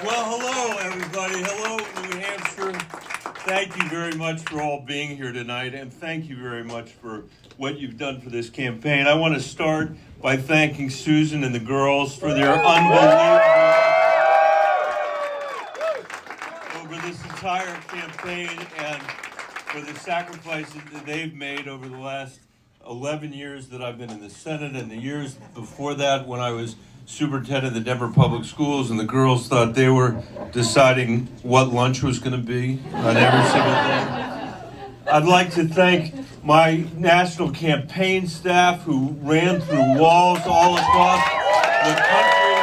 Well, hello, everybody. Hello, New Hampshire. Thank you very much for all being here tonight, and thank you very much for what you've done for this campaign. I want to start by thanking Susan and the girls for their unbelievable over this entire campaign and for the sacrifices that they've made over the last 11 years that I've been in the Senate and the years before that when I was superintendent of the Denver Public Schools, and the girls thought they were deciding what lunch was going to be on every single day. I'd like to thank my national campaign staff who ran through walls all across the country.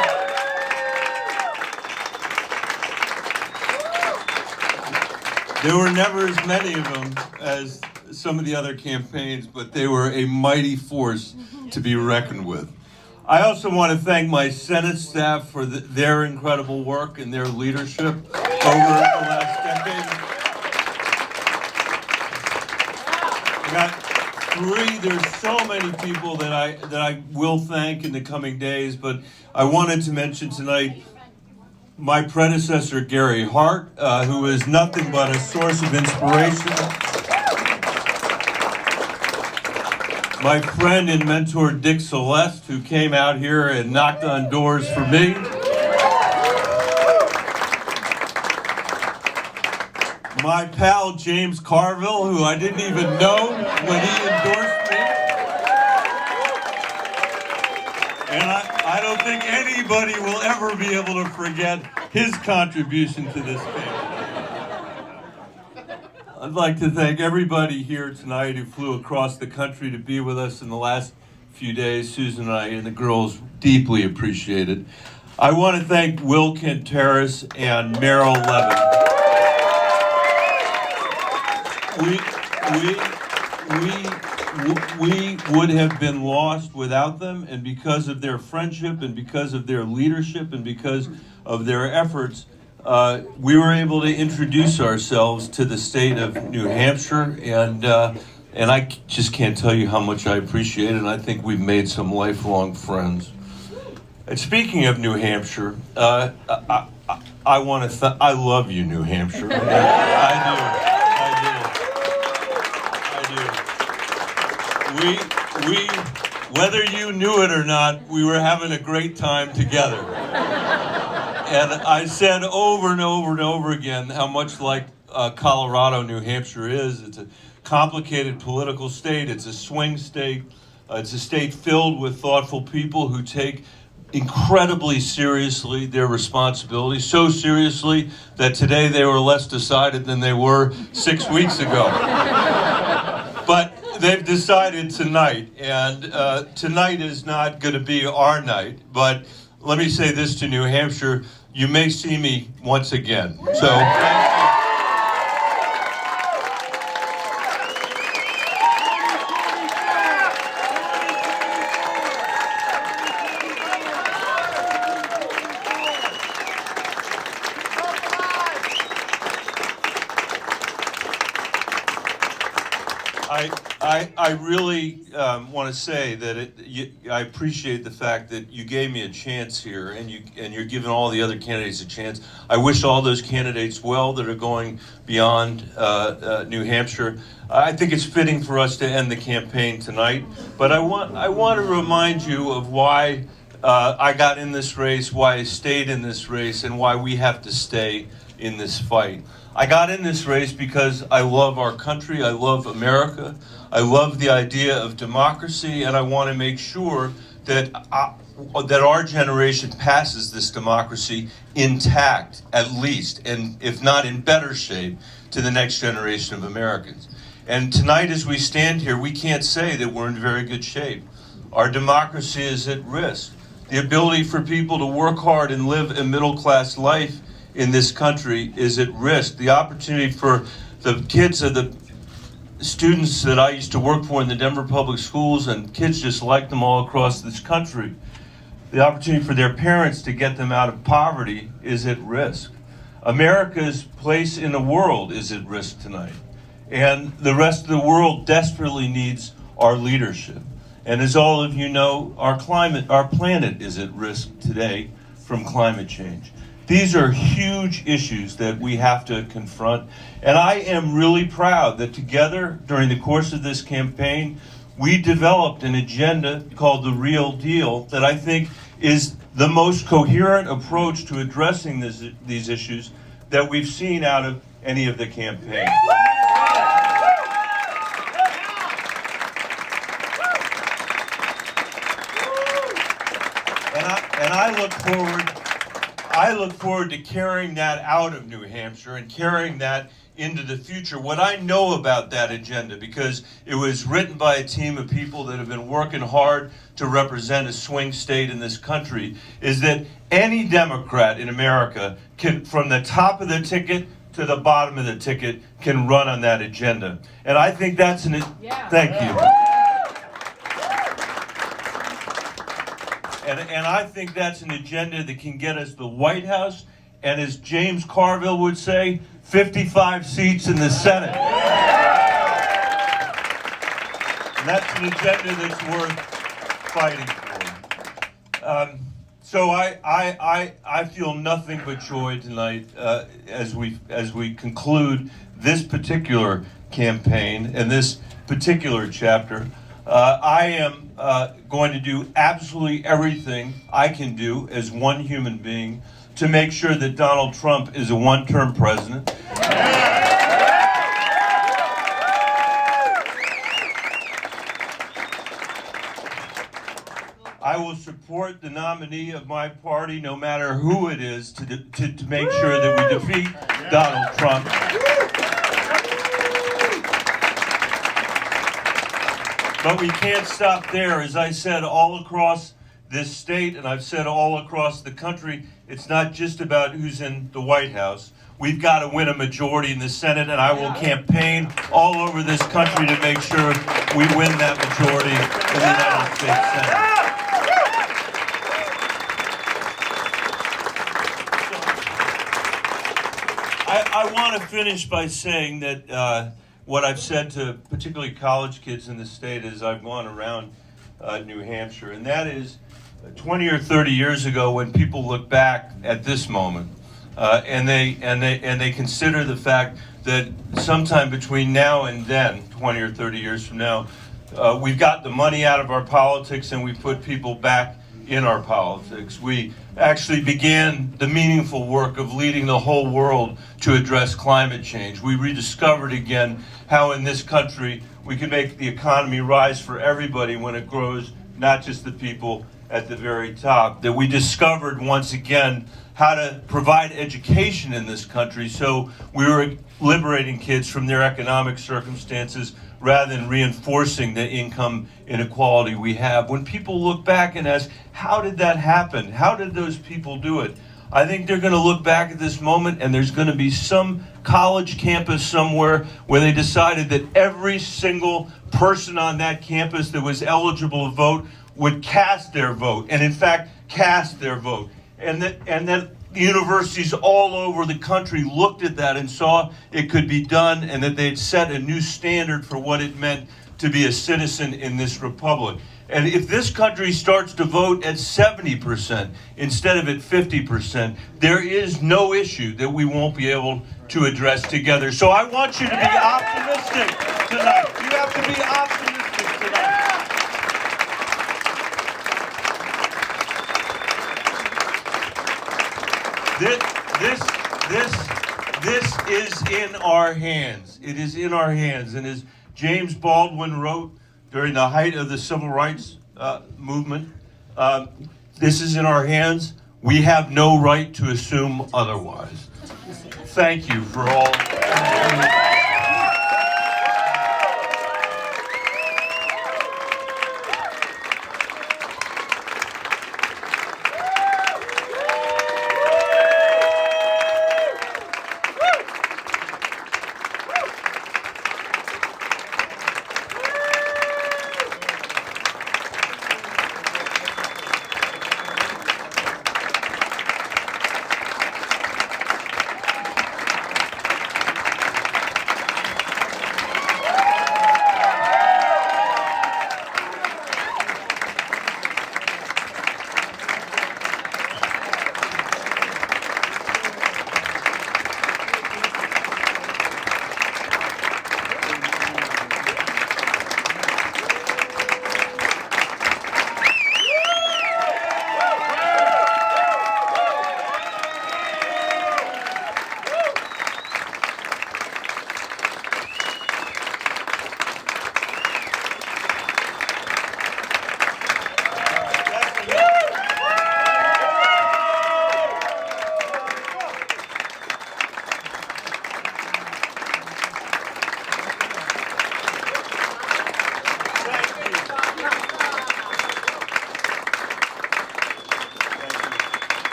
There were never as many of them as some of the other campaigns, but they were a mighty force to be reckoned with. I also want to thank my Senate staff for their incredible work and their leadership over the last decade. I got three. There's so many people that I will thank in the coming days, but I wanted to mention tonight my predecessor, Gary Hart, who is nothing but a source of inspiration. My friend and mentor, Dick Celeste, who came out here and knocked on doors for me. My pal, James Carville, who I didn't even know when he endorsed me. And I don't think anybody will ever be able to forget his contribution to this campaign. I'd like to thank everybody here tonight who flew across the country to be with us in the last few days. Susan and I and the girls deeply appreciate it. I want to thank Will Cantaris and Meryl Levin. We would have been lost without them, and because of their friendship and because of their leadership and because of their efforts, we were able to introduce ourselves to the state of New Hampshire, and I just can't tell you how much I appreciate it, and I think we've made some lifelong friends. And speaking of New Hampshire, I love you, New Hampshire. I do. Whether you knew it or not, we were having a great time together. And I said over and over and over again how much like Colorado, New Hampshire is. It's a complicated political state. It's a swing state. It's a state filled with thoughtful people who take incredibly seriously their responsibility, so seriously that today they were less decided than they were 6 weeks ago. But they've decided tonight, and tonight is not going to be our night, but let me say this to New Hampshire, you may see me once again. So, thank you. I really want to say that I appreciate the fact that you gave me a chance here, and you're giving all the other candidates a chance. I wish all those candidates well that are going beyond New Hampshire. I think it's fitting for us to end the campaign tonight, but I want to remind you of why I got in this race, why I stayed in this race, and why we have to stay in this fight. I got in this race because I love our country, I love America, I love the idea of democracy, and I want to make sure that our generation passes this democracy intact, at least, and if not in better shape, to the next generation of Americans. And tonight as we stand here, we can't say that we're in very good shape. Our democracy is at risk. The ability for people to work hard and live a middle-class life in this country is at risk. The opportunity for the kids of the students that I used to work for in the Denver Public Schools, and kids just like them all across this country, the opportunity for their parents to get them out of poverty is at risk. America's place in the world is at risk tonight. And the rest of the world desperately needs our leadership. And as all of you know, our planet is at risk today from climate change. These are huge issues that we have to confront. And I am really proud that together during the course of this campaign, we developed an agenda called The Real Deal that I think is the most coherent approach to addressing these issues that we've seen out of any of the campaigns. And I look forward to carrying that out of New Hampshire and carrying that into the future. What I know about that agenda, because it was written by a team of people that have been working hard to represent a swing state in this country, is that any Democrat in America can, from the top of the ticket to the bottom of the ticket, can run on that agenda. And I think that's thank you. And I think that's an agenda that can get us the White House, and as James Carville would say, 55 seats in the Senate. And that's an agenda that's worth fighting for. So I feel nothing but joy tonight as we conclude this particular campaign and this particular chapter. I am going to do absolutely everything I can do as one human being to make sure that Donald Trump is a one-term president. I will support the nominee of my party, no matter who it is, to make sure that we defeat Donald Trump. But we can't stop there. As I said, all across this state, and I've said all across the country, it's not just about who's in the White House. We've got to win a majority in the Senate, and I will campaign all over this country to make sure we win that majority in the United States Senate. I want to finish by saying that what I've said to particularly college kids in the state as I've gone around New Hampshire, and that is 20 or 30 years ago when people look back at this moment and they consider the fact that sometime between now and then, 20 or 30 years from now, we've got the money out of our politics and we put people back in our politics. We actually began the meaningful work of leading the whole world to address climate change. We rediscovered again how in this country we can make the economy rise for everybody when it grows, not just the people at the very top. That we discovered once again how to provide education in this country, so we were liberating kids from their economic circumstances rather than reinforcing the income inequality we have. When people look back and ask, how did that happen? How did those people do it? I think they're going to look back at this moment and there's going to be some college campus somewhere where they decided that every single person on that campus that was eligible to vote would cast their vote, and in fact cast their vote. And that universities all over the country looked at that and saw it could be done, and that they'd set a new standard for what it meant to be a citizen in this republic. And if this country starts to vote at 70% instead of at 50%, there is no issue that we won't be able to address together. So I want you to be optimistic tonight. You have to be optimistic tonight. This is in our hands. It is in our hands. And as James Baldwin wrote during the height of the civil rights movement, this is in our hands. We have no right to assume otherwise. Thank you for all.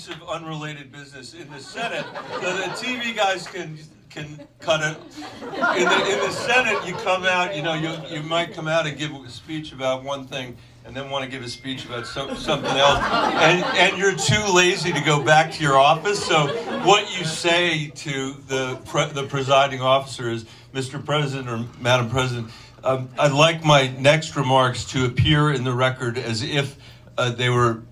piece of unrelated business in the Senate. So the TV guys can cut it. In the Senate, you come out, you might come out and give a speech about one thing, and then want to give a speech about something else, and you're too lazy to go back to your office. So what you say to the presiding officer is, Mr. President or Madam President, I'd like my next remarks to appear in the record as if they were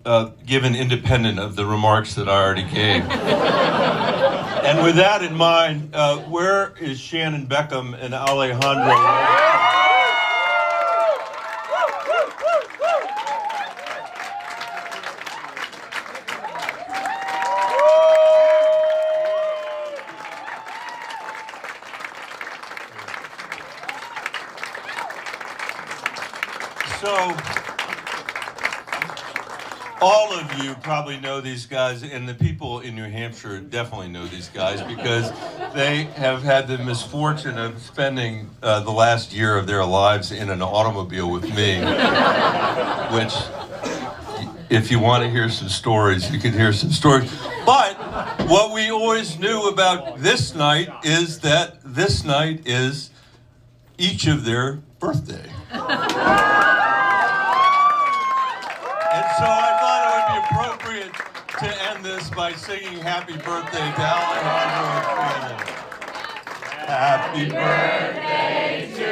given independent of the remarks that I already gave. And with that in mind, where is Shannon Beckham and Alejandro? So, all of you probably know these guys, and the people in New Hampshire definitely know these guys because they have had the misfortune of spending the last year of their lives in an automobile with me, which, if you want to hear some stories, you can hear some stories. But what we always knew about this night is that this night is each of their birthday. And so I thought it would be appropriate to end this by singing happy birthday to Alejandro and Shannon. Happy birthday to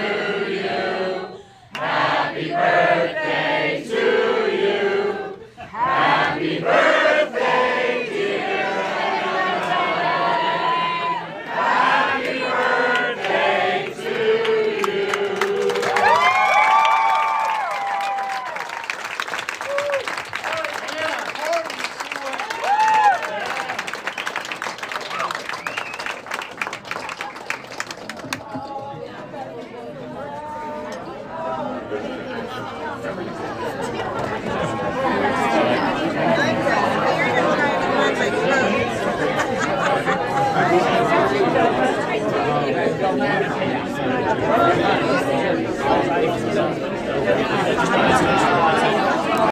you. Happy birthday to you. Happy birthday, dear Helen. Happy birthday to you. Thank you.